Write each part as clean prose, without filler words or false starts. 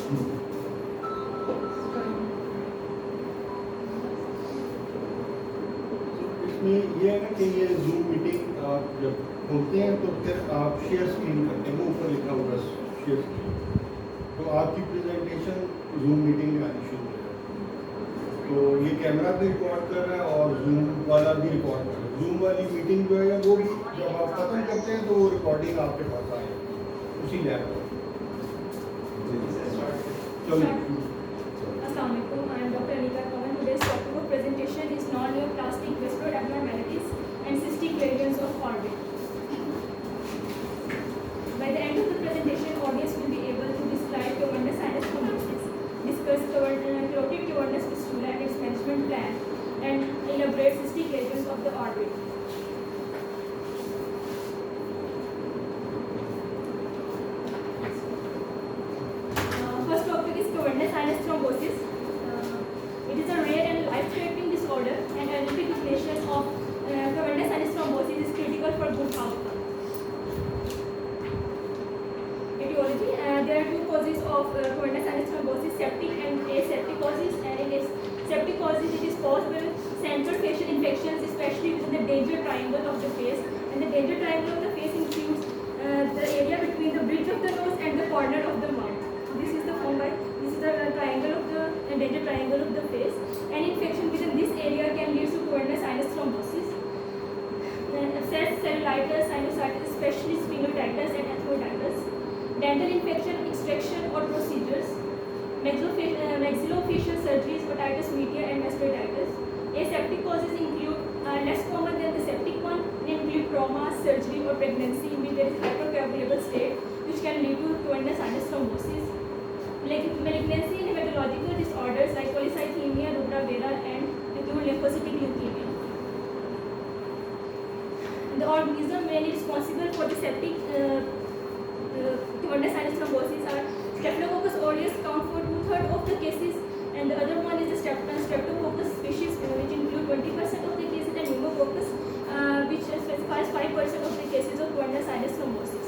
इसमें ये है ना कि ये जूम मीटिंग आप जब खोलते हैं तो फिर आप शेयर स्क्रीन करते हैं, वो ऊपर लिखा होगा शेयर स्क्रीन, तो आपकी प्रेजेंटेशन जूम मीटिंग में आनी शुरू हो जाएगी। तो ये कैमरा भी रिकॉर्ड कर रहा है और जूम वाला भी रिकॉर्ड कर रहा है। जूम वाली मीटिंग जो है वो भी जब आप खत्म करते हैं तो वो रिकॉर्डिंग आपके पास आएगी उसी लैपटॉप। चलो Assalamualaikum. I am Dr. Anika Kamal. Today's topic of presentation is non-neoplastic vascular abnormalities and cystic variants of orbit. By the end of the presentation, audience will be able to describe cavernous sinus thrombosis, discuss carotid cavernous fistula and its management plan, and elaborate cystic variants of the orbit. First topic is cavernous sinus thrombosis. It is a rare and life-threatening disorder, and identification of cavernous sinus thrombosis is critical for good outcome. Etiology: there are two causes of cavernous sinus thrombosis: septic and aseptic causes. And in septic causes, it is caused by central facial infections, especially within the danger triangle of the face. And the danger triangle of the face includes the area between the bridge of the nose and the corner of the mouth. This is the triangle of the danger triangle of the face. Any infection within this area can lead to cavernous sinus thrombosis. Abscess, cellulitis, sinusitis, especially sphingolitis and ethmoiditis. Dental infection, extraction or procedures. Maxillofacial surgeries, otitis media and mastoiditis. Aseptic causes include less common than the septic one, and include trauma, surgery or pregnancy in which there is hypercoagulable state, which can lead to cavernous sinus thrombosis. Malignancy and hematological disorders like polycythemia rubra vera and acute lymphocytic leukemia. The organism mainly responsible for the septic cavernous sinus thrombosis are Staphylococcus aureus, count for 2/3 of the cases, and the other one is the Streptococcus species, which include 20% of the cases, and Pneumococcus, which specifies 5% of the cases of cavernous sinus thrombosis.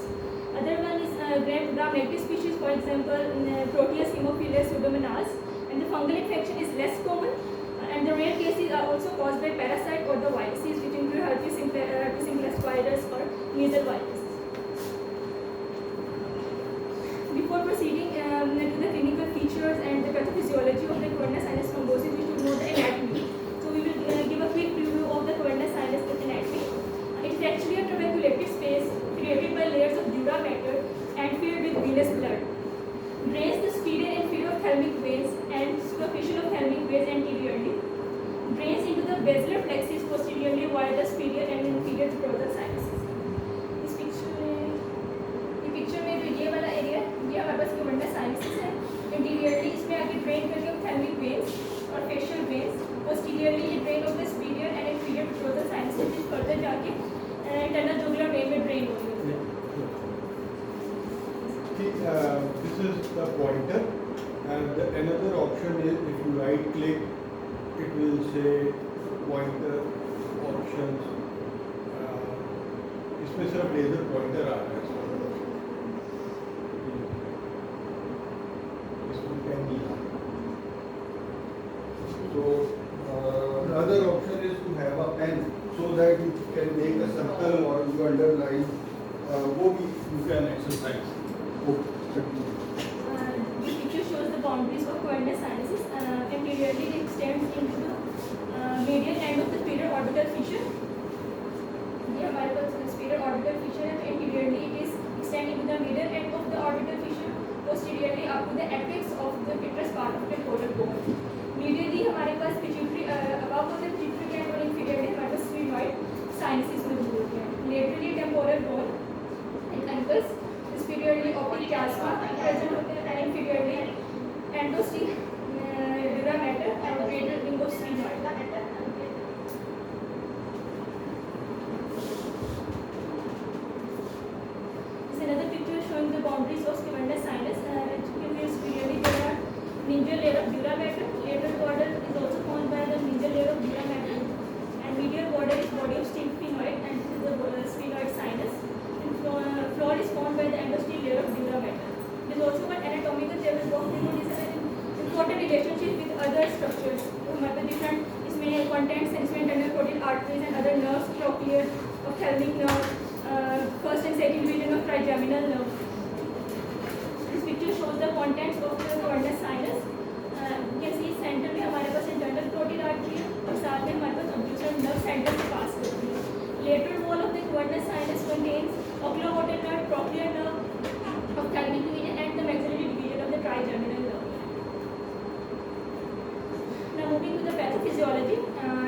Other one is gram-negative species, for example, Proteus haemophilus pseudomonas, and the fungal infection is less common, and the rare cases are also caused by parasite or the viruses, which include herpes simplex virus or measles virus. Before proceeding to the clinical features and the pathophysiology of the cavernous sinus thrombosis, we should know the anatomy. So we will give a quick preview of the cavernous sinus anatomy. It is actually a tuberculated space created by layers of dura matter and filled with venous blood. Drains the superior and inferior ophthalmic veins and superficial ophthalmic veins anteriorly. Drains into the basilar plexus posteriorly via the superior and inferior scrotal sinuses. Picture में जो ये वाला area, ये हमारे पास cavernous sinuses है. Anteriorly इसमें आगे drain करके ophthalmic veins और facial veins. Posteriorly ये drain of the superior and inferior scrotal sinuses, which further जाके internal jugular vein में ड्रेन हो रही है. This is the pointer, and another option is if you right click, it will say pointer options. इसमें सिर्फ laser pointer आ रहा है. So the other option is to have a pen so that you can make a circle or you underline. वो भी you can exercise. This picture shows the boundaries of cavernous sinuses. Anteriorly, it extends into the medial end of the superior orbital fissure. ये हमारे पास superior orbital fissure है. Anteriorly, it is extending into the medial end of the orbital fissure. Posteriorly, up to the apex of the vitreous part of the caudal bone. Medially, हमारे पास pituitary above the pituitary gland और inferiorly हमारे पास sphenoid sinuses मौजूद होते हैं. Laterally, temporal bone and ankles. Superiorly, optic chiasma present होते हैं, and inferiorly endosphenoid dura mater and greater lingosphenoid. This is another picture showing the boundaries of cavernous sinus. Superiorly, there are mesial layer of dura mater. Lateral border is also formed by the mesial layer of dura mater, and medial border is body of sphenoid, and this is the sphenoid sinus. And floor is formed by the endosphenoid layer of dura mater. It is also called anatomical table of the contents sensory internal carotid arteries and other nerves, trochlear, ophthalmic nerve, first and second division of trigeminal nerve. This picture shows the contents of the cavernous sinus. You can see centre में हमारे पास internal carotid artery है और साथ में हमारे पास abducer nerve centre से पास करती है. Lateral wall of the cavernous sinus contains oculomotor nerve, trochlear nerve, ophthalmic division and the maxillary division of the trigeminal nerve. Now moving to the pathophysiology,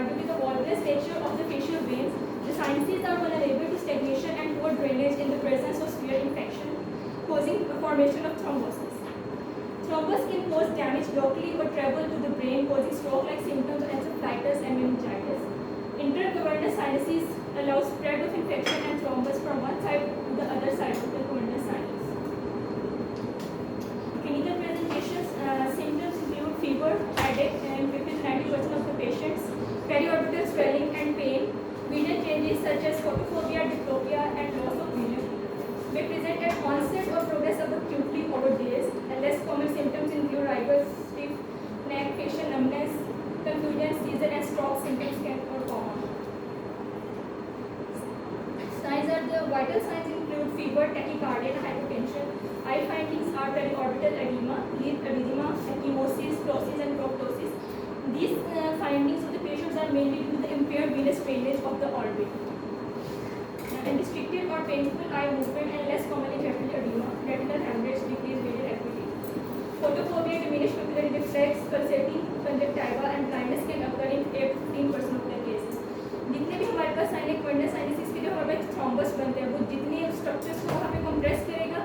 due to the valvulus nature of the facial veins, the sinuses are vulnerable to stagnation and poor drainage in the presence of severe infection, causing the formation of thrombosis. Thrombus can cause damage locally or travel to the brain, causing stroke-like symptoms of encephalitis and meningitis. Intercavernous sinuses allow spread of infection and thrombus from one side to the other side of the cavernous sinus. Clinical presentations, symptoms include fever, headache, and 50 to 90% of the patients, periorbital swelling and pain, vision changes such as photophobia, diplopia, and loss of vision. May present at onset or progress acutely over days, and less common symptoms include rigor, stiff neck, facial numbness, confusion, seizure, and stroke symptoms can occur. Signs are the vital signs include fever, tachycardia, and hypotension. Eye findings are periorbital edema, lid edema, ecchymosis, ptosis, and proptosis. These findings of the patients are mainly due to the impaired venous drainage of the orbit. And restricted or painful eye movement and less commonly retinal edema, retinal hemorrhage, decreased visual acuity. Photophobia, diminished pupillary reflex, pulsating conjunctiva, and blindness can occur in 8 to 15% of the cases. जितने भी हमारे पास साइनिक क्वेंडस sinuses के जो हमारे पास thrombus बनते हैं वो जितने स्ट्रक्चर्स को वहाँ पे कंप्रेस करेगा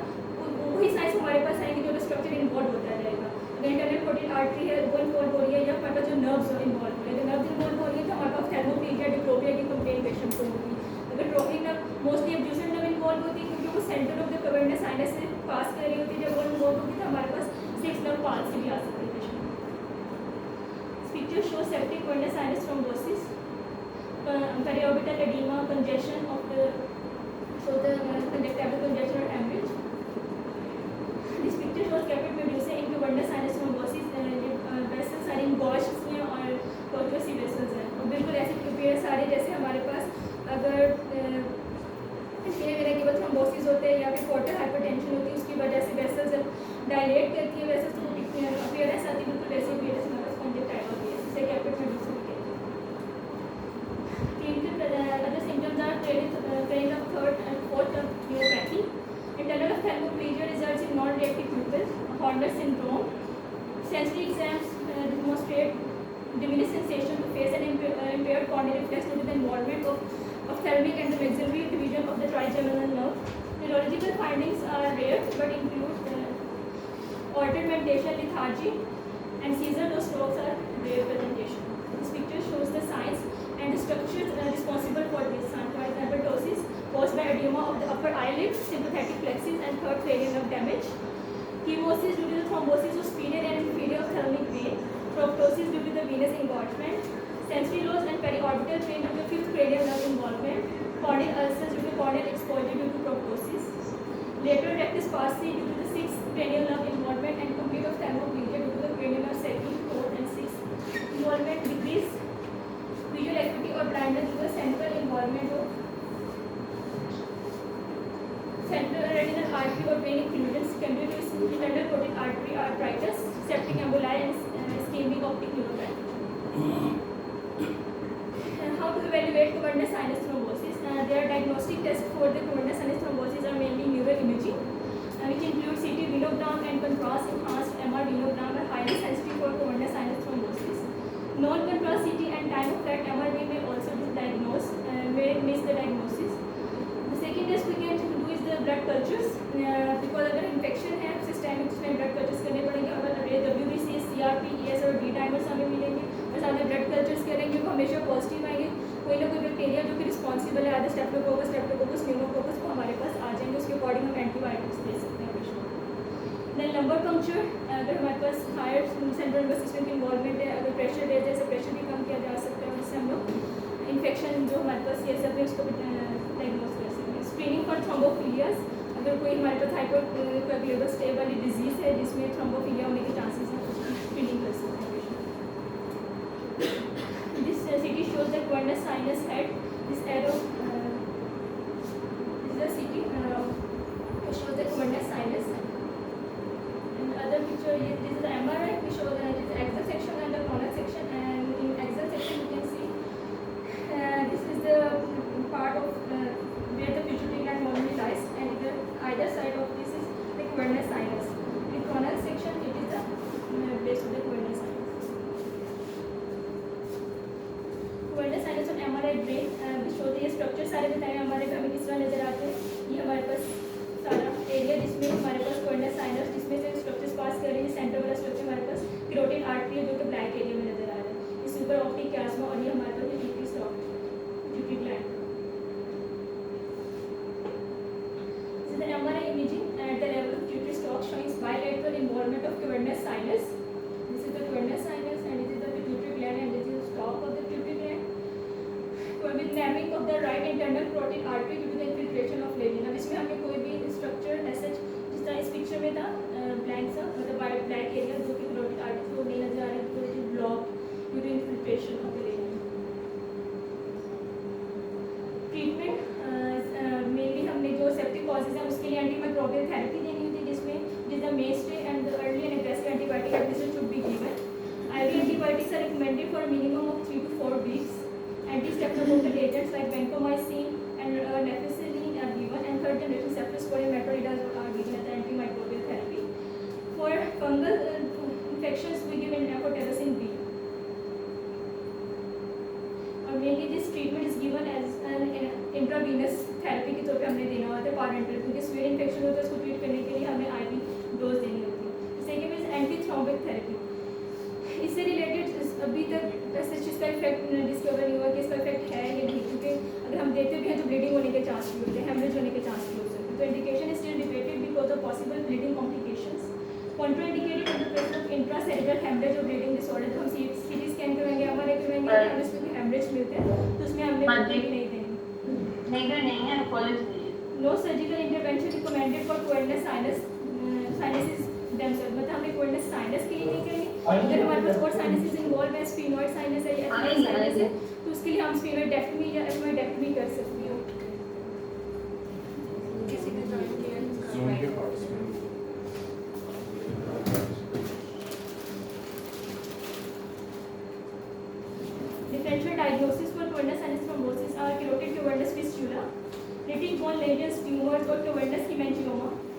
वही साइंस हमारे पास आएंगे जो स्ट्रक्चर इन्वॉल्व होता रहेगा. अगर इंटरनल कैरोटिड आर्टरी है वो इन्वॉल्व हो रही है या हमारे पास जो नर्व्स इन्वॉल्व हो रही है, नर्व्स इन्वॉल्व हो रही है तो हमारे पास थैलेमोप्लेजिया, डिप्लोपिया की कंप्लेन पेशेंट को होगी. अगर trochlear nerve mostly abducens nerve involve होती है क्योंकि वो center of the cavernous sinus से पास कर रही होती है. जब वो इन्वॉल्व होगी तो हमारे पास 6 नर्व पास से भी आ सकती है patient. Picture show septic cavernous sinus thrombosis, periorbital edema, congestion of the conjunctival congestion or hemorrhage. This picture shows capillary medusa in cavernous sinus thrombosis. Vessels are engorged और tortuous vessels हैं. और बिल्कुल ऐसे prepare सारे जैसे हमारे पास अगर इसके वगैरह के बाद थ्रोम्बोसिस होते हैं या फिर पोर्टल हाइपरटेंशन होती है उसकी वजह से वेसल्स डायलेट करती है वेसल्स तो अपीयरेंस आती है बिल्कुल वैसे अपीयरेंस हमारे पास कंजक्टिवा की है जिसे कैपिटल मेडुसा कहते हैं. Other symptoms are training of third and fourth neuropathy. Internal ophthalmoplegia results in non-reactive pupils, Horner syndrome. Sensory exams demonstrate diminished sensation to face and impaired corneal reflex due to the involvement of ophthalmic and the maxillary division of the trigeminal nerve. Neurological findings are rare but include altered mentation, lethargy, and seizure. Those strokes are rare presentation. This picture shows the signs and the structures responsible for this. For example, ptosis caused by edema of the upper eyelid, sympathetic plexus, and third cranial nerve damage. Chemosis due to the thrombosis of superior and inferior ophthalmic vein. Proptosis due to the venous engorgement. Sensory loss and periorbital pain due to fifth cranial nerve involvement. Corneal ulcers due to corneal exposure due to proptosis. Lateral rectus palsy due to the sixth cranial nerve involvement and complete ophthalmoplegia due to the cranial nerve second, fourth, and sixth involvement. Decreased visual acuity or blindness due to the central involvement of central retinal artery or vein occlusion secondary to internal carotid artery arteritis, septic emboli, and ischemic optic neuropathy. How to evaluate cavernous sinus thrombosis? There are diagnostic tests for the cavernous sinus thrombosis are mainly neuroimaging, which include CT venogram and contrast enhanced MR venogram are highly sensitive for cavernous sinus thrombosis. Non-contrast CT and time of flight MRI may also diagnose, may miss the diagnosis. The second test we can do is the blood cultures, because अगर infection है systemic उसमें blood cultures करने पड़ेंगे. अगर WBC, CRP, ES और D dimers हमें मिलेंगे और साथ में blood cultures करेंगे वो हमेशा पॉजिटिव आएंगे. कोई ना कोई बैक्टीरिया जो कि रिस्पॉन्सिबल है आधे स्टेप्टोकोकस न्यूमोकोकस को हमारे पास आ जाएंगे. उसके अकॉर्डिंग हम एंटीबायोटिक्स दे सकते हैं पेशेंट. देन लंबर पंक्चर, अगर हमारे पास हायर सेंट्रल नर्वस सिस्टम की इन्वॉल्वमेंट है, अगर प्रेशर है जैसे प्रेशर भी कम किया जा सकता है जिससे हम लोग इन्फेक्शन जो हमारे पास ये सब है उसको डायग्नोस कर सकते हैं. स्क्रीनिंग फॉर थ्रोम्बोफिलियाज, अगर कोई हमारे पास हाइपोकोएगुलेबल स्टेज वाली डिजीज़ है जिसमें थ्रोम्बोफिलिया होने के चांसेस हैं उसकी स्क्रीनिंग कर सकते हैं patient. This CT shows the cavernous sinus head. This arrow is the city. It shows the cavernous sinus. And the other picture is this is the MRI. We show the axial section and the coronal section. And in axial section you can see this is the part of where the pituitary gland normally lies, and either side of this is the cavernous sinus. In coronal section it is the base of the cavernous sinus. Cavernous sinus on MRI brain we show the structure सारे बताए हमारे पे हमें किस तरह नजर आते हैं. ये हमारे पास सारा एरिया जिसमें हमारे पास cavernous sinus जिसमें से स्ट्रक्चर्स पास कर रहे हैं. सेंटर वाला स्ट्रक्चर हमारे पास कैरोटिड आर्टरी है जो कि ब्लैक एरिया में नजर आ रहा है. इसके ऊपर ऑप्टिक कियास्मा और ये हमारे पास pituitary stalk pituitary gland. This is the MRI imaging at the level of pituitary stalk showing bilateral involvement of cavernous sinus. This is the cavernous sinus and this is the pituitary gland and this is the stalk of the pituitary gland. With damming of the right internal carotid artery due to the infiltration of lamina. अब इसमें हमें कोई भी structure ऐसा जिस तरह इस picture में था ब्लैंक सा मतलब ब्लैक एरिया जो कि carotid artery को नहीं नजर आ रहा है because it is blocked due to infiltration of the lamina. Treatment mainly हमने जो सेप्टिक कॉजेज हैं उसके लिए एंटीमाइक्रोबियल थेरेपी देनी होती है जिसमें जिस the मेनस्टे and the early and aggressive antibiotic admission should be given. IV antibiotics are recommended for a minimum of 3 to 4 weeks. Anti-streptococcal agents like vancomycin and neficillin are given, and third generation cephalosporin metronidazole are given as antimicrobial therapy. For fungal infections we give amphotericin B. और mainly this treatment is given as an intravenous therapy के तौर पे हमने देना होता है पारेंटल क्योंकि severe infection होता है उसको ट्रीट करने के लिए हमें IV डोज देनी होती है. Second is anti thrombotic therapy. इससे रिलेटेड अभी तक ऐसे चीज़ का इफेक्ट डिस्कवर नहीं हुआ कि इसका इफेक्ट है या नहीं क्योंकि अगर हम देते भी हैं तो ब्लीडिंग होने के चांस भी होते हैं हेमरेज होने के चांस भी हो सकते हैं. तो indication is still debated because of possible bleeding complications. Contraindicated in the presence of intracellular haemorrhage और ब्लीडिंग डिसऑर्डर. तो हम CT स्कैन करवाएंगे MRI करवाएंगे हमें इसमें भी हेमरेज मिलते हैं तो उसमें हमने ब्लीडिंग नहीं देनी. नहीं है college no surgical intervention recommended for cavernous sinuses themselves. मतलब हमने cavernous sinus के लिए नहीं करनी. अगर हमारे पास और साइनसेस इन्वॉल्व है स्फीनोइड साइनस है या एथनिक साइनस है तो उसके लिए हम स्फीनोइडेक्टमी या एथनोइडेक्टमी कर सकते हैं. किसी का जॉइन किया Zoom के participant. Differential diagnosis for cavernous sinus thrombosis are carotid cavernous fistula, lytic bone lesions, tumors or cavernous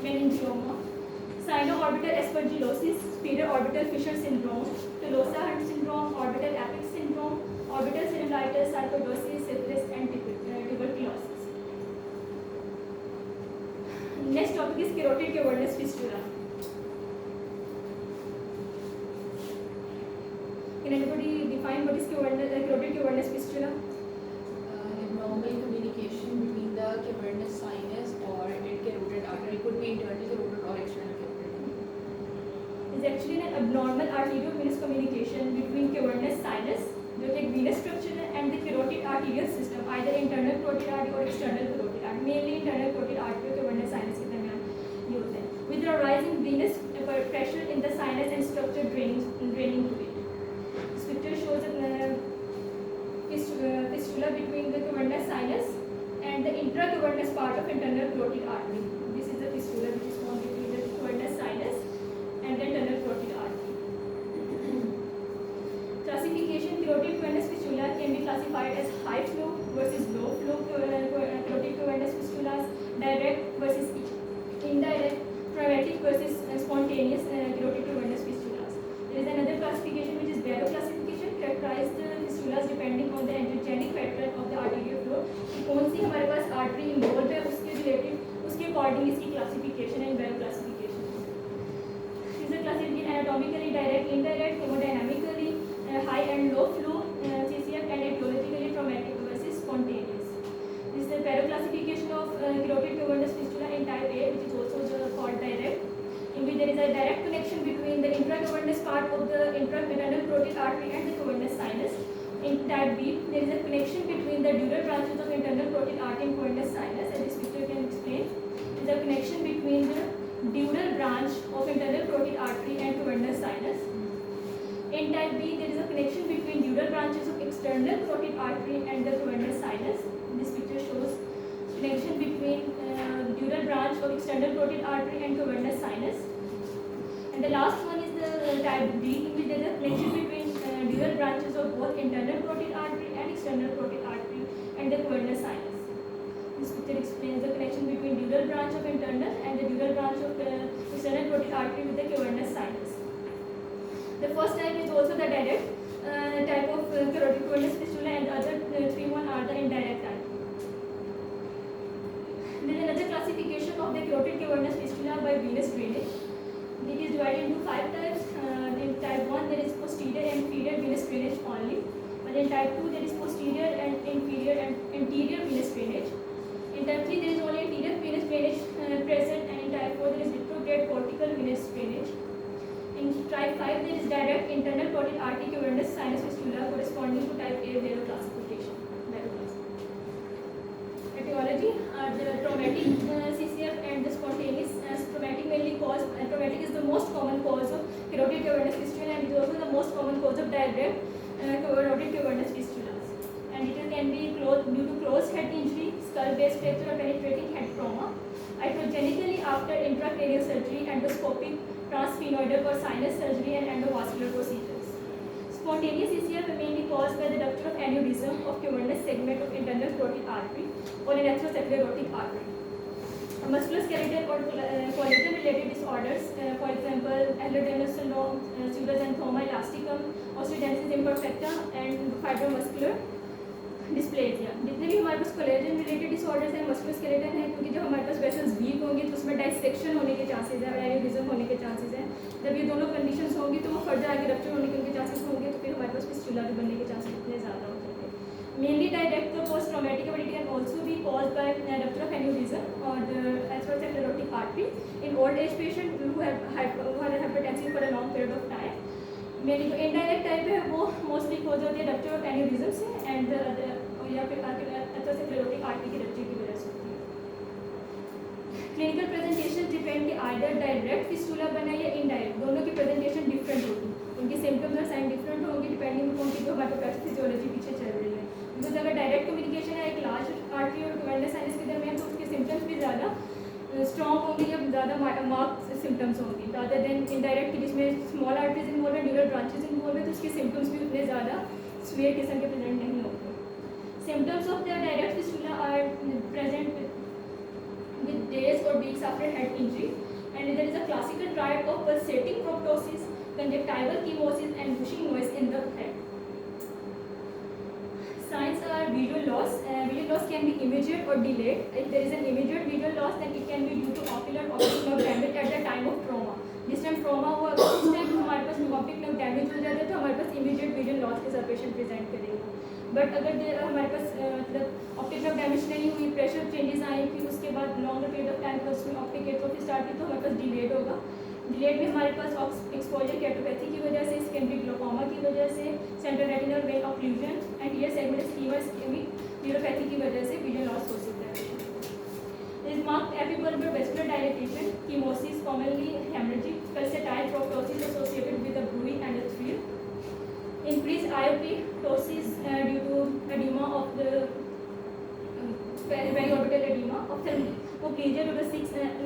meningioma, sino-orbital aspergillosis, superior orbital fissure syndrome, Tolosa Hunt syndrome, orbital apex syndrome, orbital cellulitis, sarcoidosis, syphilis and tuberculosis. Next topic is carotid cavernous fistula. Can anybody define what is carotid cavernous fistula? Abnormal communication between the cavernous sinus or carotid artery. It could be internal carotid or external carotid. Is actually an abnormal arteriovenous communication between cavernous sinus जो कि एक venous structure है and the carotid arterial system either internal carotid artery or external carotid artery. Mainly internal carotid artery और cavernous sinus के दरमियान ये होता है. With the rising venous pressure in the sinus and structure draining to it. This picture shows a fistula between the cavernous sinus and the intracavernous part of internal carotid artery. This is the fistula which is found between the cavernous sinus and the internal carotid artery. Classification: carotid cavernous fistula can be classified as high flow versus low flow carotid cavernous fistulas, direct versus indirect, traumatic versus spontaneous carotid cavernous fistulas. There is another classification which is Barrow classification, characterize the fistulas depending on the angiogenic pattern of the arterial flow. कि कौन सी हमारे पास artery involved है उसके related उसके according इसकी classification है Barrow classification. These are classified anatomically, direct, indirect, hemodynamically, high and low flow, CCF, and etiologically traumatic versus spontaneous. This is the Barrow classification of carotid cavernous fistula in type A, which is also called direct, in which there is a direct connection between the intracavernous part of the intramitral carotid artery and the cavernous sinus. In type B, there is a connection between the dural branches of internal carotid artery and cavernous sinus, and this picture can explain. There is a connection between the dural branch of internal carotid artery and cavernous sinus. In type B, there is a connection between dural branches of external carotid artery and the cavernous sinus. This picture shows connection between dural branch of external carotid artery and cavernous sinus. And the last one is the type D, in which there is a connection between dural branches of both internal carotid artery and external carotid artery and the cavernous sinus. This picture explains the connection between dural branch of internal and the dural branch of external carotid artery with the cavernous sinus. The first type is also the direct type of carotid cavernous fistula, and the other three one are the indirect type. There is another classification of the carotid cavernous fistula by venous drainage. It is divided into 5 types. In type 1 there is posterior and inferior venous drainage only. But in type 2 there is posterior and inferior and anterior venous drainage. In type 3 there is only anterior venous drainage present, and in type 4 there is retrograde cortical venous drainage. In type 5 there is direct internal carotid artery cavernous sinus fistula corresponding to type A Barrow classification. Etiology are the traumatic CCF and the spontaneous. Traumatic mainly cause, traumatic is the most common cause of carotid cavernous fistula, and it is also the most common cause of direct carotid cavernous fistulas. And it can be due to closed head injury, skull-based fracture, or penetrating head trauma. Iatrogenically after intracranial surgery, endoscopic, transsphenoidal or sinus surgery, and endovascular procedures. Spontaneous CCF are mainly caused by the rupture of aneurysm of cavernous segment of internal carotid artery or an atherosclerotic artery. Musculoskeletal or collagen related disorders, for example, Ehlers-Danlos syndrome, pseudoxanthoma elasticum, osteogenesis imperfecta, and fibromuscular dysplasia. जितने भी हमारे पास collagen related disorders हैं, musculoskeletal हैं, क्योंकि जब हमारे पास vessels week होंगे तो उसमें डाइसेक्शन होने के चांसेस है, एन्यूरिज्म होने के चांसेस हैं. जब ये दोनों कंडीशंस होंगी तो वो फर्दर आगे रप्चर होने के उनके चांसेस होंगे, तो फिर हमारे पास फिस्टुला भी बनने के चांसेस इतने ज़्यादा हो जाते हैं. Mainly direct or post traumatic, but it can also be caused by rupture of aneurysm or the atherosclerotic artery in old age patient who have hypertension for a long period of time. मेरी जो indirect type है वो mostly cause होती है rupture of aneurysm से and या फिर atherosclerotic artery की रप्चर की वजह से होती है. क्लिनिकल प्रेजेंटेशन डिपेंड कि आइदर डायरेक्ट फिस्टुला बना या इनडायरेक्ट, दोनों की प्रेजेंटेशन डिफरेंट होगी, उनके सिम्टम्स और साइन डिफरेंट होंगे डिपेंडिंग ऑन की जो हमारे पास फिजियोलॉजी पीछे चल रही है. बिकॉज अगर डायरेक्ट कम्युनिकेशन है एक लार्ज आर्टरी और कवरनेस साइनस के दरमियान, तो उसके सिम्टम्स भी ज़्यादा स्ट्रॉन्ग होंगे या ज़्यादा मार्क्ड सिम्टम्स होंगे, रादर देन इनडायरेक्ट की जिसमें स्मॉल आर्टरीज इन्वॉल्व है, ड्यूरल ब्रांचेस इन्वॉल्व है, तो उसके सिम्टम्स भी उतने ज़्यादा सीवियर किस्म के प्रेजेंट नहीं होते. Symptoms of the direct fistula are present with days or weeks after head injury, and there is a classical triad of pulsating proptosis, conjunctival chemosis, and gushing noise in the head. Signs are visual loss. Visual loss can be immediate or delayed. If there is an immediate visual loss, then it can be due to ocular optic nerve damage at the time of trauma. जिस time trauma हुआ उस time हमारे पास optic nerve damage हो जाता है, तो हमारे पास immediate vision loss के साथ पेशेंट प्रेजेंट करेगा. बट अगर हमारे पास मतलब ऑप्टिक नर्व डैमेज नहीं हुई, प्रेशर चेंजेस आए, फिर उसके बाद लॉन्गर पीरियड ऑफ टाइम पर उसमें ऑप्टिक एट्रोफी स्टार्ट हुई, तो हमारे पास डिलेड होगा. डिलेड में हमारे पास एक्सपोजर कैटोपैथी की वजह से, सेकेंडरी ग्लोकोमा की वजह से, central retinal vein occlusion and ear segment schema ischaemic neuropathy की वजह से विजन लॉस हो सकता है. is marked epibulbar vascular dilatation, chemosis, commonly hemorrhagic, pulsatile proptosis associated with a bruit and a thrill. Increased ioptosis due to edema of the periorbital edema of thermoplegia to the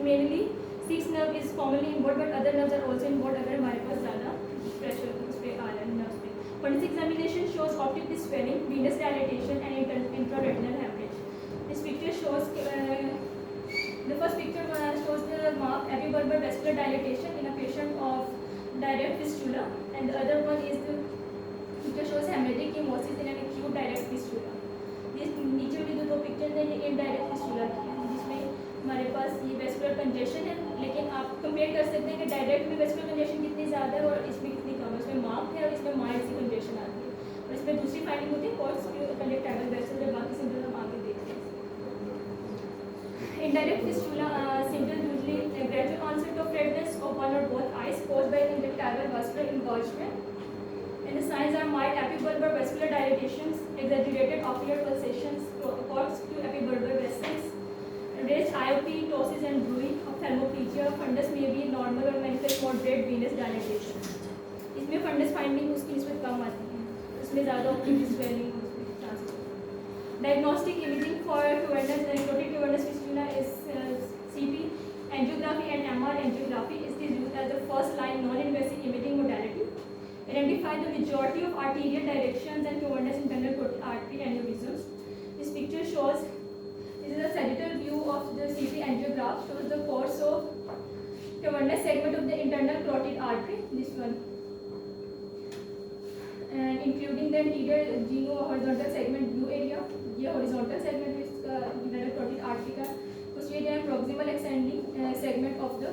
mainly sixth nerve is commonly involved, but other nerves are also involved अगर हमारे पास ज़्यादा pressure उस पे आ रहा है nerves पे. Fundus examination shows optic swelling, venous dilatation, and intraretinal hemorrhage. This picture shows the first picture shows the marked epibulbar vascular dilatation in a patient of direct fistula, and the other one is the picture shows hemorrhagic chemosis in an acute direct fistula. This नीचे वाली जो दो picture हैं ये indirect fistula की हैं, जिसमें हमारे पास ये वेस्कुलर कंजेशन है, लेकिन आप कंपेयर कर सकते हैं कि डायरेक्ट में वेस्कुलर कंजेशन कितनी ज़्यादा है और इसमें कितनी कम है. इसमें मार्क्ड है और इसमें माइल्ड सी कंजेशन आती है, और इसमें दूसरी फाइंडिंग होती है कोर्स कंजक्टिवल वेसल, जब बाकी सिम्टम्स हम आगे देखते हैं. Indirect fistula symptoms usually gradual onset of redness of one or both eyes caused by conjunctival vascular engorgement, and the signs are mild epibulbar vascular dilatations, exaggerated ocular pulsations, cords to epibulbar vessels, raised ioptosis and bruit, ophthalmoplegia. Fundus may be normal or manifest moderate venous dilatation. इसमें funds finding उसकी निस्बत कम आती है. जिसमें ज़्यादा ऑक्यूट swelling Diagnostic imaging for cavernous carotid cavernous fistula is CT angiography and MR angiography. It is used as the first line non-invasive imaging modality. Identify the majority of arterial directions and cavernous internal carotid artery aneurysms. This picture shows, this is a sagittal view of the CT angiograph, shows the course of cavernous segment of the internal carotid artery, this one. And including the anterior geno-horizontal segment blue area, ये horizontal segment is internal carotid artery का, posterior and proximal ascending segment of the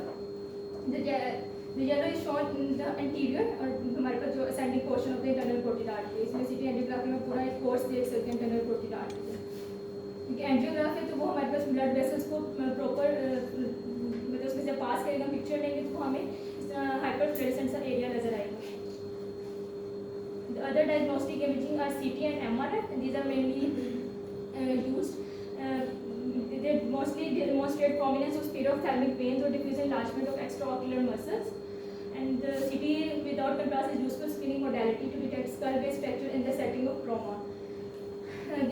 yellow is shown in the anterior और हमारे पास जो ascending portion of the internal carotid artery, इसमें CT angiography में पूरा एक course देख सकते हैं internal carotid artery का, क्योंकि angiography है तो वो हमारे पास blood vessels को proper मतलब उसमें से पास करेगा, picture लेंगे तो हमें hyperfluorescent सा area नजर आएगा. The other diagnostic imaging are CT and MRI, and these are mainly used. They mostly demonstrate prominence of spheroophthalmic veins or diffuse enlargement of extraocular muscles. And the CT without contrast is used for screening modality to detect skull-based fracture in the setting of trauma.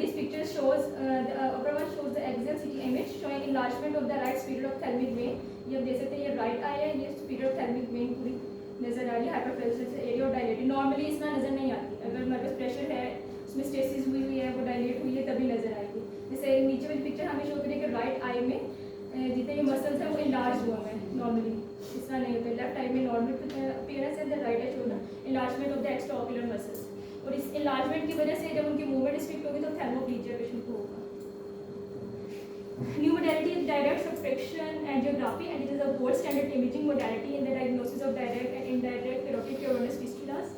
This picture shows the upper one shows the axial CT image showing enlargement of the right spheroophthalmic vein. ये आप देख सकते हैं, ये right eye है, ये spheroophthalmic vein पूरी नजर आ रही है, हाइपरफ्लोरेसेंस एरिया और डायलेटेड. नॉर्मली इसमें नजर नहीं आती, अगर हमारे पास प्रेशर है, उसमें स्टेसिस हुई है, वो डायलेट हुई है, तभी नजर आएगी. जैसे नीचे वाली पिक्चर हमें शो करें कि राइट आई में जितने भी मसल्स हैं वो इलार्ज हुआ है, नॉर्मली इस तरह नहीं होता. लेफ्ट आई में नॉर्मल अपीयरेंस है, right eye show the enlargement of the extraocular muscles, और इस इलार्जमेंट की वजह से जब उनकी मूवमेंट रिस्ट्रिक्ट होगी तो थैलेमोप्लीजिया पेशेंट को होगा. New modality is direct subtraction angiography, and it is a gold standard imaging modality in the diagnosis of direct and indirect carotid cavernous fistulas.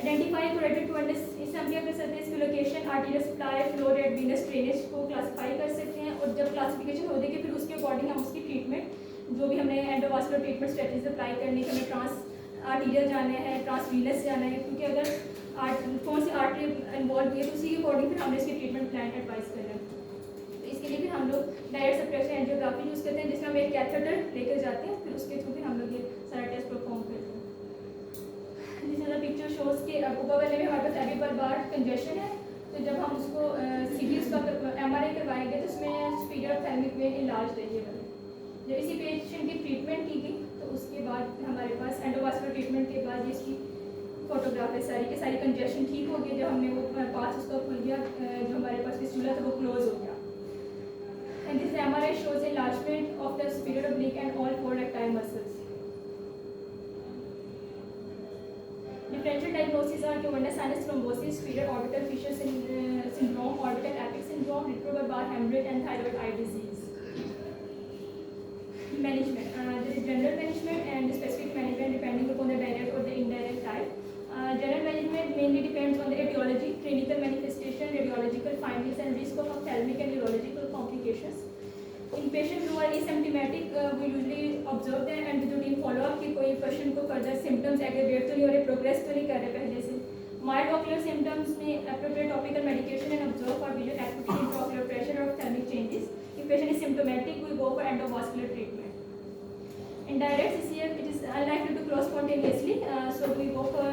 Identify carotid cavernous, इससे हम क्या कर सकते हैं, इसकी location, arterial supply, flow rate, Venus drainage को classify कर सकते हैं, और जब क्लासिफिकेशन हो जाएगी फिर उसके अकॉर्डिंग हम उसकी ट्रीटमेंट, जो भी हमने एंडोवास्कुलर ट्रीटमेंट स्ट्रेटजीज अप्लाई करनी है, हमें ट्रांस आर्टीरियल जाना है, ट्रांस वीनस जाना है, क्योंकि अगर कौन सी आर्टरी इन्वॉल्व हुई है तो उसी के अकॉर्डिंग फिर हमने इसकी ट्रीटमेंट प्लान एडवाइस करना है. इसके लिए फिर हम लोग डायरेक्ट सबट्रैक्शन एंजियोग्राफी यूज़ करते हैं, जिसमें हम एक कैथेटर लेकर जाते हैं, फिर उसके थ्रू फिर हम लोग ये सारा टेस्ट परफॉर्म करते हैं. जिस तरह पिक्चर शोज के ऊपर वाले में हमारे पास एपिपल बार कंजेशन है, तो जब हम उसको सीधी उसका MRI करवाएंगे तो उसमें स्फीरोऑप्थेल्मिक वेन इलाज रही है. जब इसी पेशेंट की ट्रीटमेंट की गई तो उसके बाद हमारे पास एंडोवास्कुलर ट्रीटमेंट के बाद ये इसकी फोटोग्राफ है सारी के सारी कंजेशन ठीक हो गई. जब हमने वो पास उसका खुल गया, जो हमारे पास फिस्टुला था वो क्लोज हो गया. And this MRI shows enlargement of the superior oblique and all four erectile muscles. Differential diagnoses are cavernous sinus thrombosis, superior orbital fissure syndrome, orbital epic syndrome, retrobulbar hemorrhage, and thyroid eye disease. Management. There is general management and specific management depending upon the direct or the indirect type. General management mainly depends on the etiology, clinical manifestation, radiological findings, and risk of ophthalmic and neurological complications. In patients who are asymptomatic, we usually observe them and do routine follow-up कि कोई patient को further symptoms aggravate तो नहीं हो रहे, progress तो नहीं कर रहे पहले से. Mild ocular symptoms में appropriate topical medication and observe for visual acuity, intraocular pressure, or ophthalmic changes. If patient is symptomatic, we go for endovascular treatment. Indirect CCF, it is unlikely to close spontaneously, so we go for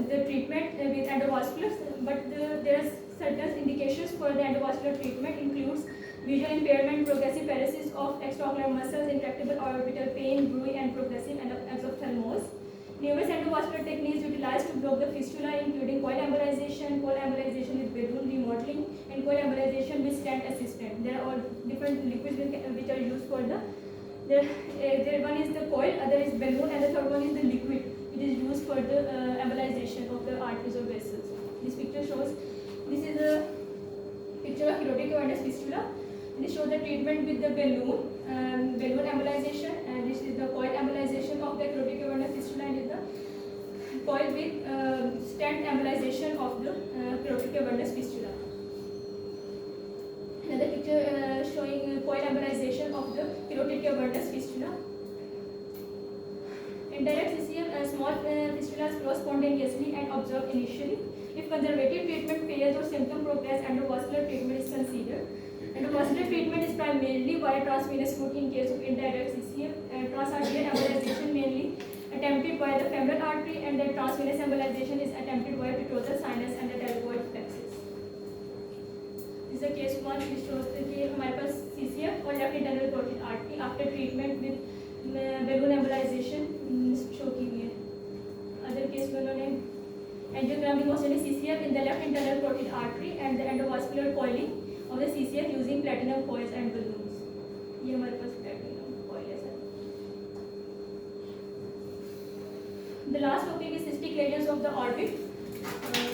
the treatment with endovasculars, but there are certain indications for the endovascular treatment includes visual impairment, progressive paralysis of extraocular muscles, intractable orbital pain, bruit, and progressive exophthalmos. Numerous endovascular techniques utilized to block the fistula, including coil embolization with balloon remodeling, and coil embolization with stent assistant. There are all different liquids which are used for the. There one is the coil, other is balloon, and the third one is the liquid. It is used for the embolization of the arteries or vessels. This picture shows. This is a picture of carotid cavernous fistula. This shows the treatment with the balloon embolization, and this is the coil embolization of the carotid cavernous fistula, and is the coil with stent embolization of the carotid cavernous fistula. Another picture showing coil embolization of the carotid cavernous fistula. Indirect CCF, small fistulas close spontaneously and observed initially. If conservative treatment fails or symptom progress, endovascular treatment is considered. Endovascular treatment is primarily via transvenous route in case of indirect CCF, transarterial embolization mainly attempted by the femoral artery, and the transvenous embolization is attempted by petrosal sinus and the deltoid plexus. This is a case one which shows that हमारे पास CCF और left internal carotid artery after treatment with balloon embolization show की हुई है. Other case में उन्होंने angiogram demonstrated CCF in the left internal carotid artery and the endovascular coiling of the CCF using platinum coils and balloons. ये हमारे पास platinum coil है sir. The last topic is cystic lesions of the orbit.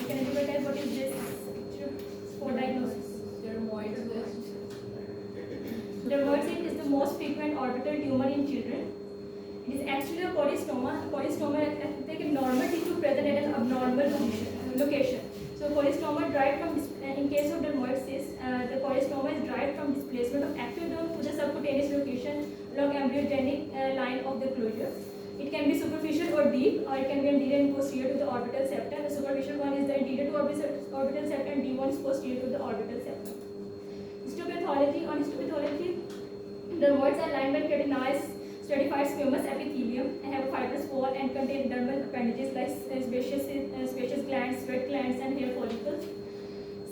Can anyone tell what is this picture for diagnosis? Dermoid cyst. Dermoid cyst is the most frequent orbital tumor in children. It is actually a corystoma. Corystoma is like a normal tissue present at an abnormal location. So corystoma derived from in case of dermoid cyst, the corystoma is derived from displacement of ectoderm to the subcutaneous location along embryogenic line of the closure. It can be superficial or deep, or it can be anterior and posterior to the orbital septum. The superficial one is the anterior to orbital septum, and D1 is posterior to the orbital septum. Histopathology. On histopathology, dermoids are lined by keratinized stratified squamous epithelium and have a fibrous wall and contain dermal appendages like sebaceous glands, sweat glands, and hair follicles.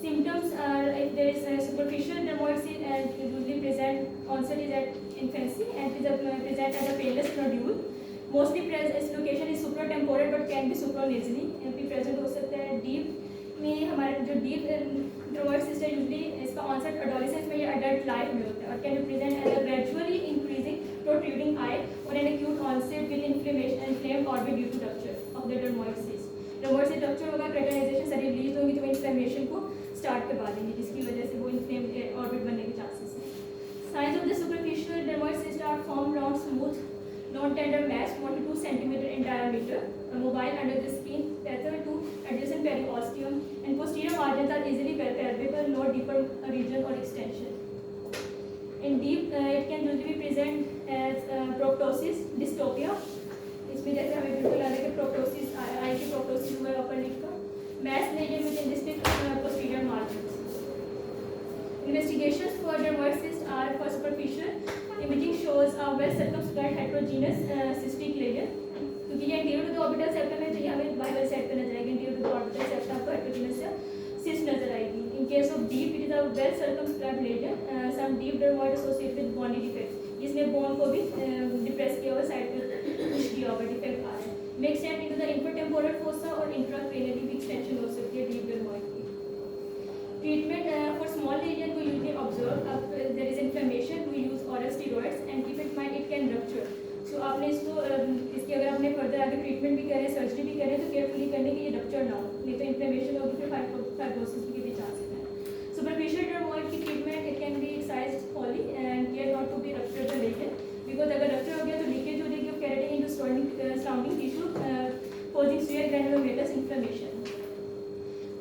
Symptoms are if there is a superficial dermoid cyst and usually present onset is at infancy and is present as a painless nodule. Mostly its location is supratemporal but can be supranasally and be present हो सकता है. Deep में हमारे जो deep dermoid cyst है usually इसका onset adolescence में या adult life में होता है और can be present as a gradually increasing protruding eye or an acute onset with inflamed orbit due to rupture of the dermoid cyst. Dermoid cyst rupture होगा, keratinization सारी release होगी तो inflammation को start करवा देंगे जिसकी वजह से वो inflamed orbit बनने के chances हैं. Signs of the superficial dermoid cyst are formed round smooth non-tender mass 1 to 2 cm in diameter, mobile under the skin, tethered to adjacent periosteum, and posterior margins are easily palpable, no deeper region or extension. In deep, it can usually present as proptosis, dystopia. इसमें जैसे हमें बिल्कुल अलग है proptosis, eye की proptosis हुआ है upper lid का, mass lesion with indistinct posterior margins. Investigations for dermoid cyst are for superficial. Imaging shows a well circumscribed heterogeneous cystic lesion. क्योंकि ये anterior to the orbital septum है तो ये हमें bival side पे नजर आएगी. Anterior to the orbital septum आपको heterogeneous cyst नजर आएगी. In case of deep, it is a well circumscribed lesion. Some deep dermoid associated with bony defects. जिसमें bone को भी depress किया हुआ side पे push किया हुआ defect आ रहा है. May extend into the infratemporal fossa और intracranially भी extension हो सकती है deep dermoid की. Treatment for small lesion we usually observe there is inflammation, we use oral steroids and keep in mind it can rupture. So आपने इसको इसकी अगर आपने further आगे treatment भी करें, surgery भी करें तो carefully करने कि ये rupture ना हो, नहीं तो inflammation होगी फिर fibrosis के भी chances हैं. Superficial dermoid की treatment it can be excised wholly and care not to be rupture the lesion because अगर rupture हो गया तो leakage हो जाएगी of keratin into surrounding tissue causing severe granulomatous inflammation.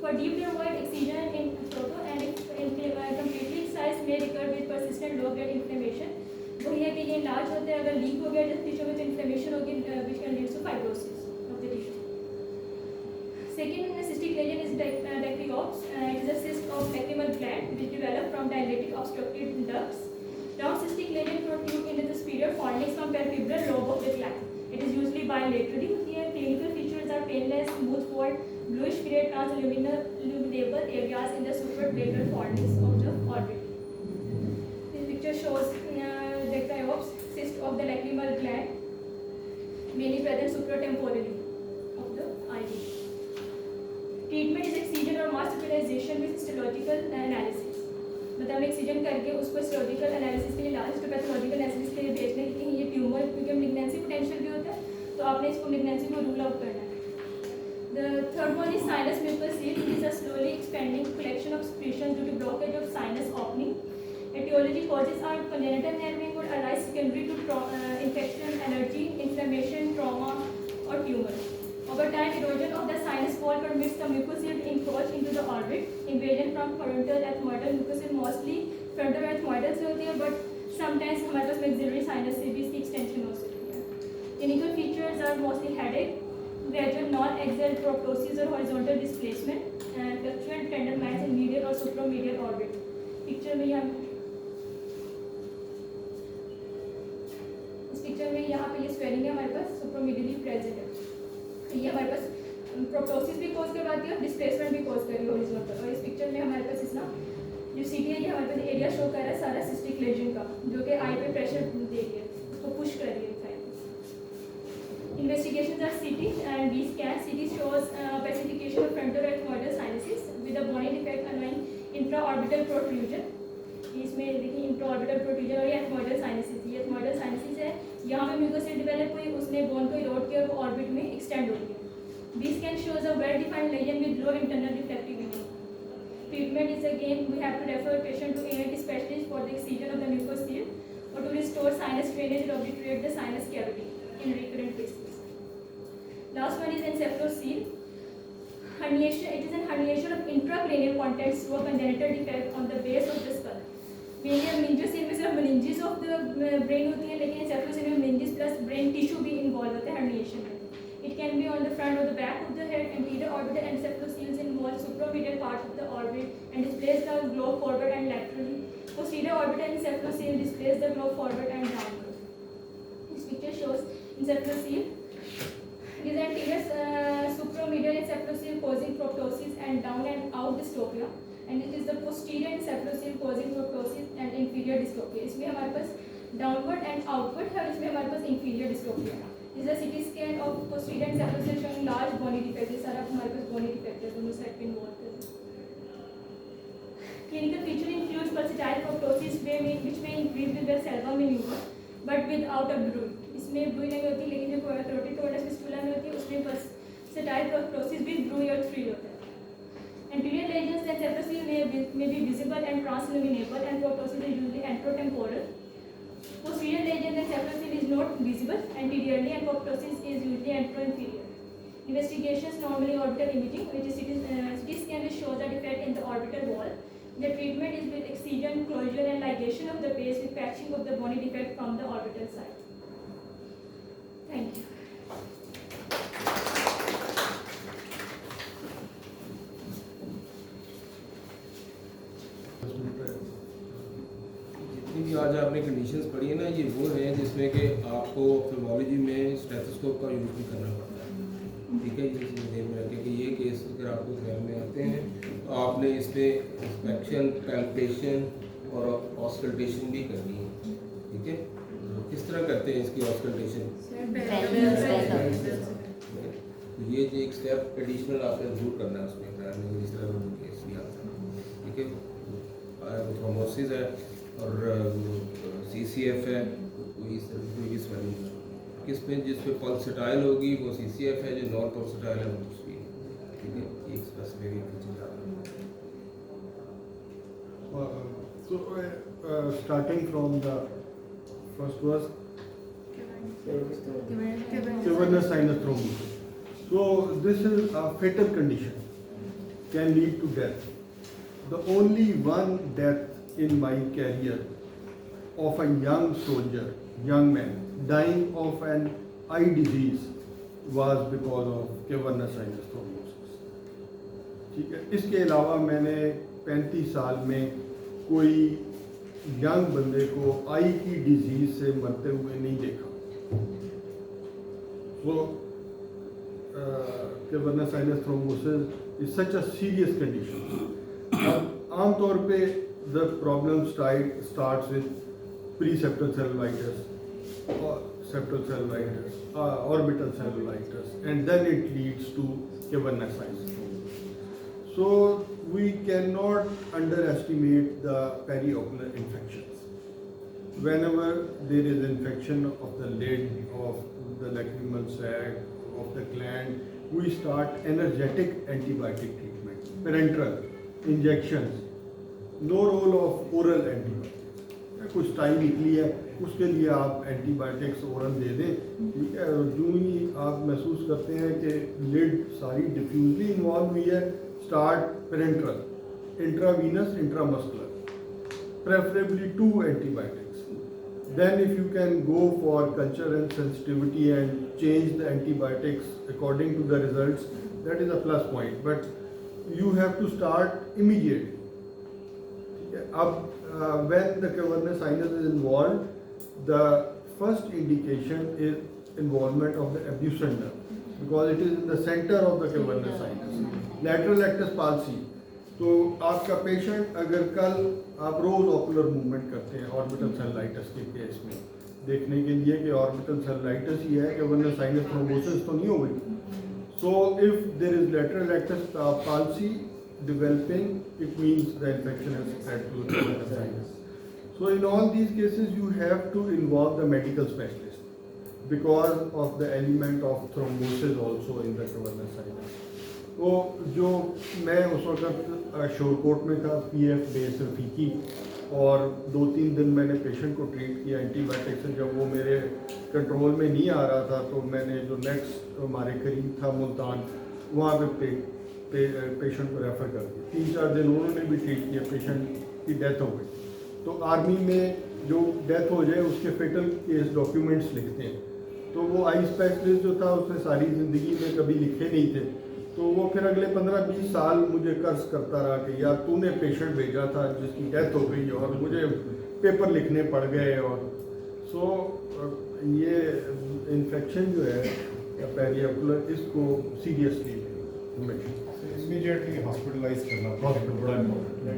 For deep dermoid excision in proto and completely excised may recur with persistent low grade inflammation. वही है कि ये enlarge होते हैं अगर leak हो गया जिस tissue में तो inflammation होगी which can lead to fibrosis of the tissue. Second cystic lesion is dicryops. It is a cyst of lacrimal gland which develop from dilated obstructed ducts. Round cystic lesion protrude into the superior fornix from peripheral lobe of the gland. It is usually bilaterally. Here clinical features are painless, smooth fold, bluish gray transilluminable areas in the supraplanar fornix of the orbit. This picture shows dicryops, cyst of the lacrimal gland, mainly present supratemporally of the eye. Treatment is excision or mass sterilization with histological analysis. मतलब excision करके उसको histological analysis के लिए last histopathological analysis के लिए भेजने की कहीं ये ट्यूमर क्योंकि मैलिग्नेंसी पोटेंशियल भी होता है तो आपने इसको मैलिग्नेंसी को रूल आउट करना है. The third one is sinus mucosal. It is a slowly expanding collection of secretion due to blockage of sinus opening. Etiology causes are congenital nerving or arise secondary to infection, allergy, inflammation, trauma, or tumor. Over time, erosion of the sinus wall permits the mucosal to encroach into the orbit. Invasion from frontal ethmoidal mucosal mostly frontal ethmoidal से होती है, but sometimes हमारे पास maxillary sinus से भी इसकी extension हो सकती है. Clinical features are mostly headache, gradual non-axial proptosis or horizontal displacement, and fluctuant tender mass in medial or supramedial orbit. Picture में हम इस picture पिक्चर में यहाँ पे ये स्वेलिंग है हमारे पास सुप्रामीडियली प्रेजेंट है। ये हमारे पास प्रोप्टोसिस भी कॉज करवाती है और डिस्प्लेसमेंट भी कॉज कर रही है हॉरिजॉन्टल। और इस पिक्चर में हमारे पास इसना जो सीटी है ये हमारे पास एरिया शो कर रहा है सारा सिस्टिक लेजन का, जो कि आई पे प्रेशर दे रही है, उसको पुश कर रही है। Investigations are CT and B scan. CT shows pacification of frontal and ethmoidal sinuses with a bony defect underlying intraorbital protrusion. इसमें देखिए इंट्राऑर्बिटल प्रोट्रूजन और ये एथमोइडल साइनसिस, ये एथमोइडल साइनसिस है, यहाँ पे म्यूकोसिल डेवलप हुई, उसने बोन को इरोड किया और वो ऑर्बिट में एक्सटेंड हो गई है। B scan shows a well defined lesion with low internal reflective image. Treatment is again we have to refer patient to ENT specialist for the excision of the mucosil or to restore sinus drainage or obliterate the sinus cavity in recurrent cases. Last one is encephalocele. Herniation. It is an herniation of intracranial contents through a congenital defect on the base of the skull. Mainly meningocele में सिर्फ meninges of the brain होती है, लेकिन encephalocele में meninges plus brain tissue भी involved होता है herniation में. It can be on the front or the back of the head. Anterior orbital encephaloceles involve supromedial part of the orbit and displays the globe forward and laterally. Posterior orbital encephalocele displays the globe forward and downward. This picture shows encephalocele. It is anterior supromedial encephalocele causing proptosis and down and out dystopia, and it is the posterior encephalocele causing proptosis and inferior dystopia. इसमें हमारे पास downward and outward है और इसमें हमारे पास inferior dystopia है. This is a CT scan of posterior encephalocele showing large bony defect. ये सारा हमारे पास bony defect है, दोनों साइड पे involved है. Clinical feature includes pulsatile proptosis which may increase with the salva maneuver but without a bruit. इसमें ब्रूई नहीं होती, लेकिन जो कैरोटिड टोर्टस फिस्टुला में होती है उसमें pulsatile proptosis with ब्रूई और थ्रिल होता है. Anterior lesions and encephalocele may be visible and transilluminable, and proptosis is usually anterotemporal. Posterior lesions and encephalocele is not visible anteriorly, and proptosis is usually anteroinferior. Investigations normally orbital imaging, which is CT scan which shows a defect in the orbital wall. The treatment is with excision, closure, and ligation of the base with patching of the bony defect from the orbital side. Thank you. जितनी भी आज आपने conditions पढ़ी है ना, ये वो हैं जिसमें कि आपको ऑप्थेल्मोलॉजी में स्टेथोस्कोप का यूज़ भी करना पड़ता है। ठीक है, इसी ध्यान में रखें कि ये केस अगर आपको ध्यान में आते हैं तो आपने इस पर इंस्पेक्शन, पैल्पेशन और ऑस्कल्टेशन भी करनी है। ठीक है, किस तरह करते हैं इसकी ऑस्कल्टेशन? तो ये जो एक स्टेप एडिशनल आपने जरूर करना है उसमें, इस तरह का केस भी आता है। ठीक है, थ्रोम्बोसिस है और CCF है, कोई इस तरह कोई भी स्वेलिंग किस पे जिस पे पल्सटाइल होगी वो CCF है, जो नॉन पल्सटाइल है वो दूसरी है। ठीक है, एक स्पेसिफिक चीज़ आता So starting from the first was cavernous sinus thrombosis. So this is a fatal condition, can lead to death. The only one death in my career of a young soldier, young man, dying of an eye disease was because of cavernous sinus thrombosis. ठीक है, इसके अलावा मैंने 35 साल में कोई young बंदे को आई की डिजीज से मरते हुए नहीं देखा। वो cavernous sinus thrombosis is such a serious condition. अब आमतौर पे the problem starts with pre-septal cellulitis or septal cellulitis, orbital cellulitis, and then it leads to cavernous sinus thrombosis. So we cannot underestimate the periocular infections. Whenever there is infection of the lid, of the lacrimal sac, of the gland, we start energetic antibiotic treatment, parenteral injections, no role of oral antibiotics. कुछ time निकली है उसके लिए आप antibiotics oral दे दें, ठीक है, और जो ही आप महसूस करते हैं कि लिड सारी डिफ्यूजली इन्वॉल्व हुई है, start parenteral, intravenous, intramuscular, preferably 2 antibiotics. Then if you can go for culture and sensitivity and change the antibiotics according to the results, that is a plus point, but you have to start immediately. When the cavernous sinus is involved, the first indication is involvement of the abducens nerve because it is in the center of the cavernous sinus. Lateral rectus palsy. तो आपका patient अगर कल आप रोज ocular movement करते हैं orbital cellulitis के case में देखने के लिए कि ऑर्बिटल सेल्युलाइटिस ही है cavernous sinus thrombosis तो नहीं हो गई. So if there is lateral rectus palsy developing, it means the infection has spread to the cavernous sinus. So in all these cases you have to involve the medical specialist because of the element of thrombosis also in the cavernous sinus. तो जो मैं उस वक्त शोरकोट में था PF base Rafiki और 2-3 दिन मैंने पेशेंट को ट्रीट किया एंटीबायोटिक से. जब वो मेरे कंट्रोल में नहीं आ रहा था तो मैंने जो नेक्स्ट हमारे करीब था मुल्तान वहाँ पे पेशेंट को रेफ़र कर दिया. 3-4 दिन उन्होंने भी ट्रीट किया, पेशेंट की डेथ हो गई. तो आर्मी में जो डेथ हो जाए उसके फेटल केस डॉक्यूमेंट्स लिखते हैं. तो वो आई स्पेशलिस्ट जो था उसने सारी ज़िंदगी में कभी लिखे नहीं थे. तो वो फिर अगले 15-20 साल मुझे कर्ज करता रहा कि यार तूने पेशेंट भेजा था जिसकी डेथ हो गई और मुझे पेपर लिखने पड़ गए. और सो ये इन्फेक्शन जो है पेरियोकुलर इसको सीरियसली इमीडिएटली हॉस्पिटलाइज करना बड़ा इम्पोर्टेंट है.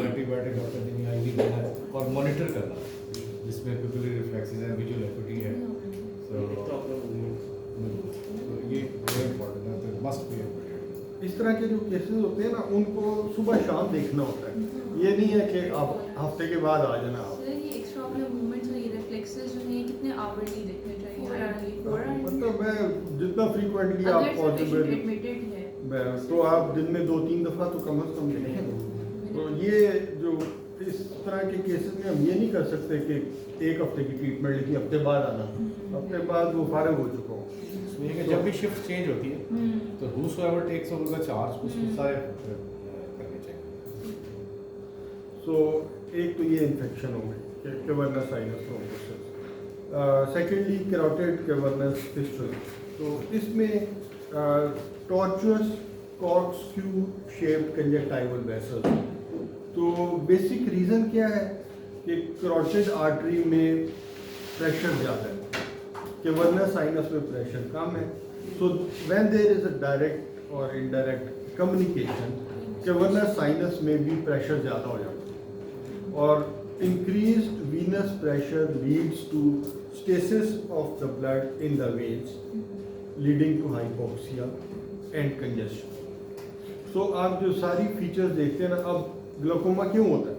एंटीबायोटिक डॉक्टर ने आईवी देना है और मॉनिटर करना जिसमें पिपिलरी रिफ्लेक्सेस है, विजुअल एकुटी है. तो ये बड़ा इम्पोर्टेंट है. तो मस्ट बी इमीडिएट. इस तरह के जो केसेस होते हैं ना उनको सुबह शाम देखना होता है. ये नहीं है कि आप हफ्ते के बाद आ जाना आप. सर ये एक्स्ट्रा ऑक्यूलर मूवमेंट्स और ये रिफ्लेक्सेस जो हैं ये कितने आवरली देखने चाहिए? मतलब मैं जितना फ्रीक्वेंटली आप पॉसिबल एडमिटेड है तो आप दिन में 2-3 दफ़ा तो कम से कम देखें. तो ये जो इस तरह के केसेस में हम ये नहीं कर सकते कि 1 हफ्ते की ट्रीटमेंट लेकिन हफ्ते बाद आना. हफ्ते बाद वो फारिग हो चुका हो. इसमें ये कि जब भी शिफ्ट चेंज होती है तो whosoever takes over the charge उसको सारे करने चाहिए. सो एक तो ये इन्फेक्शन हो गई cavernous sinus thrombosis. Secondly carotid cavernous fistula. तो इसमें tortuous corkscrew shaped conjunctival vessels. तो बेसिक रीज़न क्या है कि कैरोटिड आर्टरी में प्रेशर ज़्यादा है, कैवर्नस साइनस में प्रेशर कम है. So when there is a direct और इनडायरेक्ट कम्युनिकेशन कैवर्नस साइनस में भी प्रेशर ज़्यादा हो जाता है और increased venous pressure leads to stasis of the blood in the veins leading to hypoxia and congestion. So आप जो सारी फीचर्स देखते हैं ना, अब ग्लाकोमा क्यों होता है?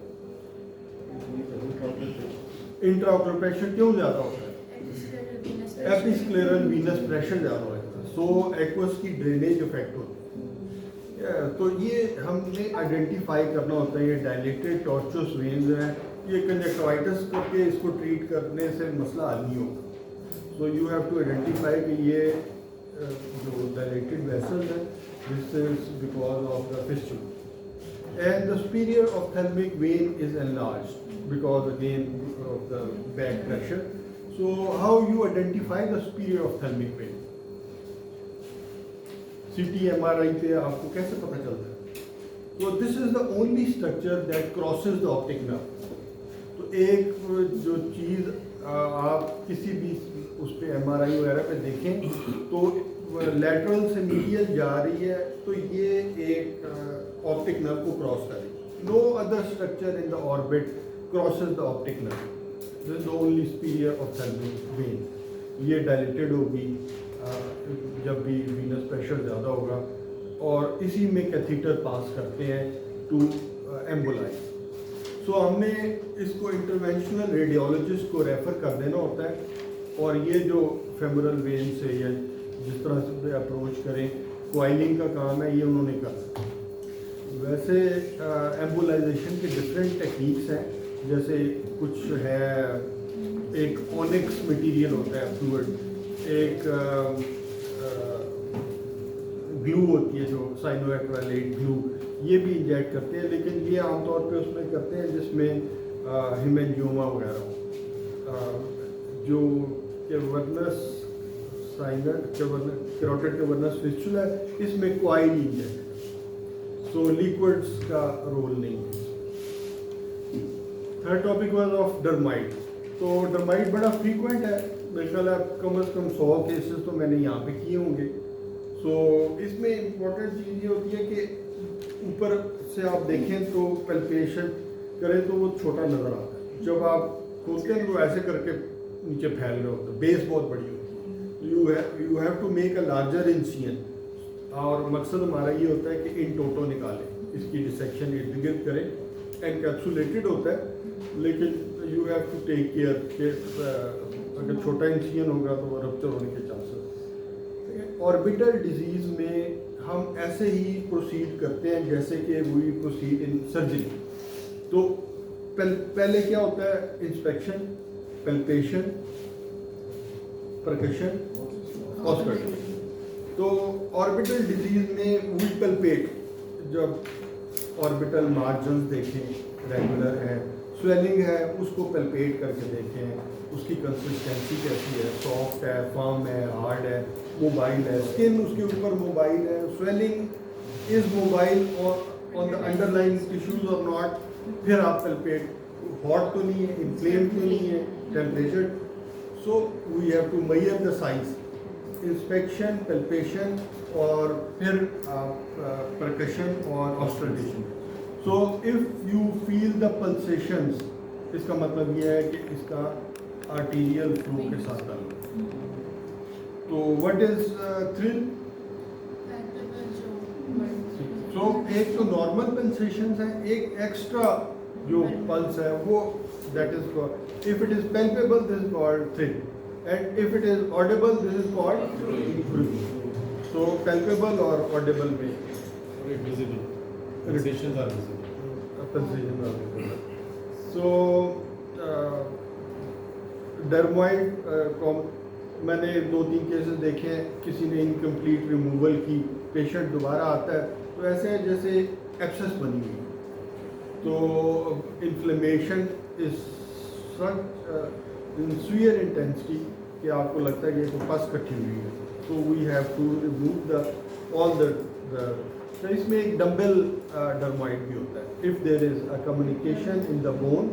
इंट्राओकुलर प्रेशर क्यों ज़्यादा होता है? एपिस्क्लेरल वीनस प्रेशर ज़्यादा होता है. सो एक्वस की ड्रेनेज इफेक्ट होती है. तो ये हमने आइडेंटिफाई करना होता है. ये डायलेटेड टॉर्चुअस वेन्स हैं, ये कंजक्टिवाइटिस करके इसको ट्रीट करने से मसला हल नहीं होगा. So you have to identify कि ये जो डायलेटेड वेसल्स है this is because of the fistula. And the superior ophthalmic vein is enlarged because again of the back pressure. So how you identify the superior ophthalmic vein? CT MRI पे आपको कैसे पता चलता है? तो this is the only structure that crosses the optic nerve. तो एक जो चीज़ आप किसी भी उस पर MRI वगैरह पे देखें तो लैटरल से मीडियल जा रही है तो ये एक ऑप्टिक नर्व को क्रॉस करेगी. No other structure in the orbit crosses the optic nerve. This is the only superior ophthalmic vein. ये डायलेटेड होगी जब भी वीनस प्रेशर ज़्यादा होगा और इसी में कैथीटर पास करते हैं टू एम्बुलाइज. सो हमने इसको इंटरवेंशनल रेडियोलॉजिस्ट को रेफ़र कर देना होता है और ये जो फेमरल वेन से या जिस तरह से अप्रोच करें कोइलिंग का काम है ये उन्होंने करना. वैसे एम्बुलाइजेशन के डिफरेंट टेक्निक्स हैं. जैसे कुछ है, एक ओनिक्स मटेरियल होता है फ्लूइड, एक ग्लू होती है जो साइनोएक्रिलेट ग्लू, ये भी इंजेक्ट करते हैं. लेकिन ये आमतौर पे उसमें करते हैं जिसमें हेमेंजियोमा वगैरह हो. जो cavernous sinus carotid cavernous fistula है इसमें कॉइल इंजेक्ट. सो लिक्विड्स का रोल नहीं है. Third topic was of dermoid. तो डर्माइट बड़ा फ्रीक्वेंट है, मेरे ख्याल है कम से कम 100 केसेस तो मैंने यहाँ पे किए होंगे। सो इसमें इम्पोर्टेंट चीज़ ये होती है कि ऊपर से आप देखें तो पैल्पेशन करें तो वो छोटा नज़र आता है, जब आप खोलते हैं तो ऐसे करके नीचे फैल रहे होते हैं, बेस बहुत बड़ी होती है। You have to make a larger incision, और मकसद हमारा ये होता है कि इन टोटो निकालें, इसकी डिसेक्शन इर्द गिर्द करें। एनकैप्सुलेटेड होता है, लेकिन you have to take care कि अगर छोटा इंसिजन होगा तो वो रप्चर होने के चांसेस। ऑर्बिटल डिजीज़ में हम ऐसे ही प्रोसीड करते हैं जैसे कि वी प्रोसीड इन सर्जरी। तो पहले क्या होता है, इंस्पेक्शन, पैल्पेशन, परकशन, ऑस्कल्टेशन। तो ऑर्बिटल डिजीज़ में वी पैल्पेट, जब ऑर्बिटल मार्जिन्स देखें रेगुलर है, स्वेलिंग है, उसको पैल्पेट करके देखें, उसकी कंसिस्टेंसी कैसी है, सॉफ्ट है, फर्म है, हार्ड है, मोबाइल है, स्किन उसके ऊपर मोबाइल है, स्वेलिंग इज मोबाइल और ऑन द अंडरलाइन टिश्यूज और नॉट। फिर आप पैल्पेट, हॉट तो नहीं है, इन्फ्लेम तो नहीं है, temperature. So we have to measure the size, inspection, palpation और फिर परकशन और auscultation. So if you feel the pulsations, इसका मतलब यह है कि इसका आर्टीरियल फ्लो के साथ ताल्लुक। तो व्हाट इज थ्रिल? सो एक तो नॉर्मल पल्सेशंस है, एक एक्स्ट्रा जो पल्स है वो, that is called, if it is palpable this is called thrill, and if it is audible this is called thrill. So palpable or audible में visible. Sensations are visible. Sensations are visible. So dermoid मैंने 2-3 cases देखे हैं, किसी ने incomplete removal की, patient दोबारा आता है तो ऐसे है जैसे एब्सेस बनी हुई है। तो इन्फ्लेमेशन इज सच इन सुअर इंटेंसिटी कि आपको लगता है कि इसको पस कटी हुई है। तो we have to remove the all the तो इसमें एक डम्बल डर्माइड भी होता है। If there is a communication in the bone,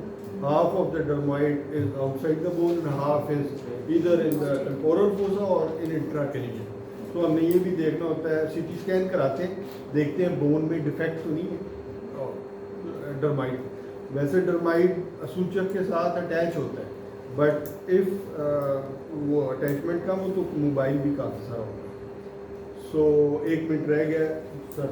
half of the dermoid is outside the bone and half is either in the temporal fossa or in intracranial. तो हमने ये भी देखना होता है, सीटी स्कैन कराते हैं, देखते हैं बोन में डिफेक्ट तो नहीं है डर्माइड। वैसे डर्माइड सूचक के साथ अटैच होता है, बट इफ़ वो अटैचमेंट कम हो तो मोबाइल भी काफ़ी सारा होता है। सो 1 मिनट रह गया सर।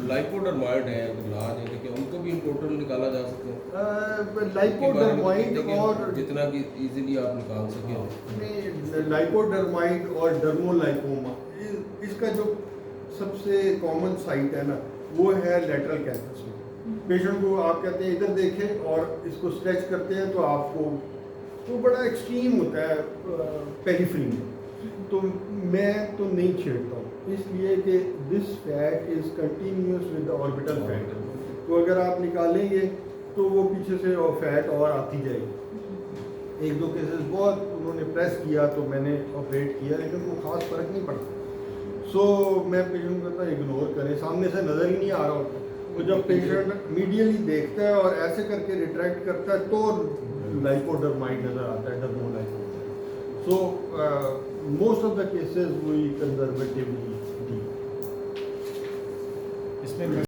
लाइपोडर्माइड है, इलाज है, लेकिन उनको भी टोटल निकाला जा सकता है। लाइपोडर्माइड और जितना कि इजीली आप निकाल सकें। लाइपोडर्माइड और डर्मोलाइपोमा, इसका जो सबसे कॉमन साइट है ना वो है लेटरल कैंपस में। पेशेंट को आप कहते हैं इधर देखें और इसको स्ट्रेच करते हैं तो आपको वो बड़ा एक्सट्रीम होता है पेरिफेरी में, तो मैं तो नहीं छेड़ता हूँ, इसलिए कि this fat is continuous with the orbital fat. तो अगर आप निकालेंगे तो वो पीछे से और फैट और आती जाएगी। 1-2 केसेस बहुत उन्होंने प्रेस किया तो मैंने ऑपरेट किया, लेकिन वो खास फर्क नहीं पड़ता। सो मैं पेशेंट को कहता इग्नोर करें, सामने से नज़र ही नहीं आ रहा होता। तो जब पेशेंट मीडियली देखता है और ऐसे करके रिट्रैक्ट करता है तो लाइपोडर्माइड नज़र आता है, डर्मोलाइपोमा। सो most of the cases we conservatively deal. इसमें